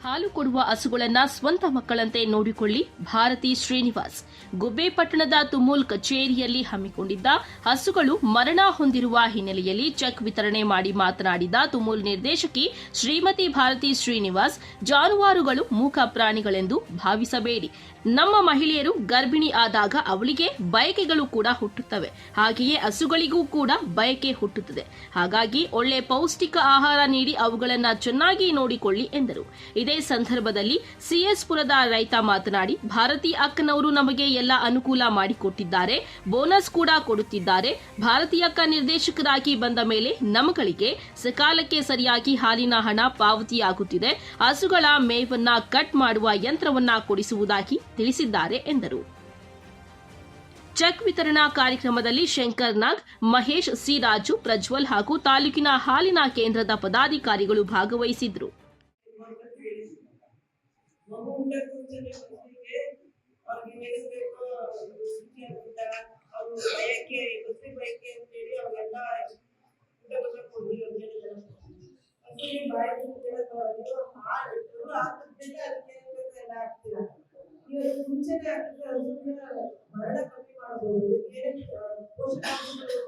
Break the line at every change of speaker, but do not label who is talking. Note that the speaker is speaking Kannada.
ಹಾಲು ಕೊಡುವ ಹಸುಗಳನ್ನ ಸ್ವಂತ ಮಕ್ಕಳಂತೆ ನೋಡಿಕೊಳ್ಳಿ ಭಾರತಿ ಶ್ರೀನಿವಾಸ್. ಗುಬ್ಬಿ ಪಟ್ಟಣದ ತುಮೂಲ್ ಕಚೇರಿಯಲ್ಲಿ ಹಮ್ಮಿಕೊಂಡಿದ್ದ ಹಸುಗಳು ಮರಣ ಹೊಂದಿರುವ ಹಿನ್ನೆಲೆಯಲ್ಲಿ ಚೆಕ್ ವಿತರಣೆ ಮಾಡಿ ಮಾತನಾಡಿದ ತುಮೂಲ್ ನಿರ್ದೇಶಕಿ ಶ್ರೀಮತಿ ಭಾರತಿ ಶ್ರೀನಿವಾಸ್, ಜಾನುವಾರುಗಳು ಮೂಕ ಪ್ರಾಣಿಗಳೆಂದು ಭಾವಿಸಬೇಡಿ. ನಮ್ಮ ಮಹಿಳೆಯರು ಗರ್ಭಿಣಿ ಆದಾಗ ಅವಳಿಗೆ ಬಯಕೆಗಳು ಕೂಡ ಹುಟ್ಟುತ್ತವೆ. ಹಾಗೆಯೇ ಹಸುಗಳಿಗೂ ಕೂಡ ಬಯಕೆ ಹುಟ್ಟುತ್ತದೆ. ಹಾಗಾಗಿ ಒಳ್ಳೆ ಪೌಷ್ಟಿಕ ಆಹಾರ ನೀಡಿ ಅವುಗಳನ್ನು ಚೆನ್ನಾಗಿ ನೋಡಿಕೊಳ್ಳಿ ಎಂದರು. ಇದೇ ಸಂದರ್ಭದಲ್ಲಿ ಸಿಎಸ್ ಪುರದ ರೈತ ಮಾತನಾಡಿ, ಭಾರತಿ ಅಕ್ಕನವರು ನಮಗೆ ಎಲ್ಲ ಅನುಕೂಲ ಮಾಡಿಕೊಟ್ಟಿದ್ದಾರೆ, ಬೋನಸ್ ಕೂಡ ಕೊಡುತ್ತಿದ್ದಾರೆ. ಭಾರತಿ ಅಕ್ಕ ನಿರ್ದೇಶಕರಾಗಿ ಬಂದ ಮೇಲೆ ನಮ್ಮಗಳಿಗೆ ಸಕಾಲಕ್ಕೆ ಸರಿಯಾಗಿ ಹಾಲಿನ ಹಣ ಪಾವತಿಯಾಗುತ್ತಿದೆ. ಹಸುಗಳ ಮೇವನ್ನ ಕಟ್ ಮಾಡುವ ಯಂತ್ರವನ್ನ ಕೊಡಿಸುವುದಾಗಿ ತಿಳಿಸಿದ್ದಾರೆ ಎಂದರು. ಚೆಕ್ ವಿತರಣಾ ಕಾರ್ಯಕ್ರಮದಲ್ಲಿ ಶಂಕರ್ ನಾಗ್, ಮಹೇಶ್ ಸಿ ರಾಜು, ಪ್ರಜ್ವಲ್ ಹಾಗೂ ತಾಲೂಕಿನ ಹಾಲಿನ ಕೇಂದ್ರದ ಪದಾಧಿಕಾರಿಗಳು ಭಾಗವಹಿಸಿದ್ರು.
ಮುಂಚೆನೆ ಮರಣ ಕಮ್ಮಿ ಮಾಡಬಹುದು, ಪೋಷಕಾಂಶಗಳು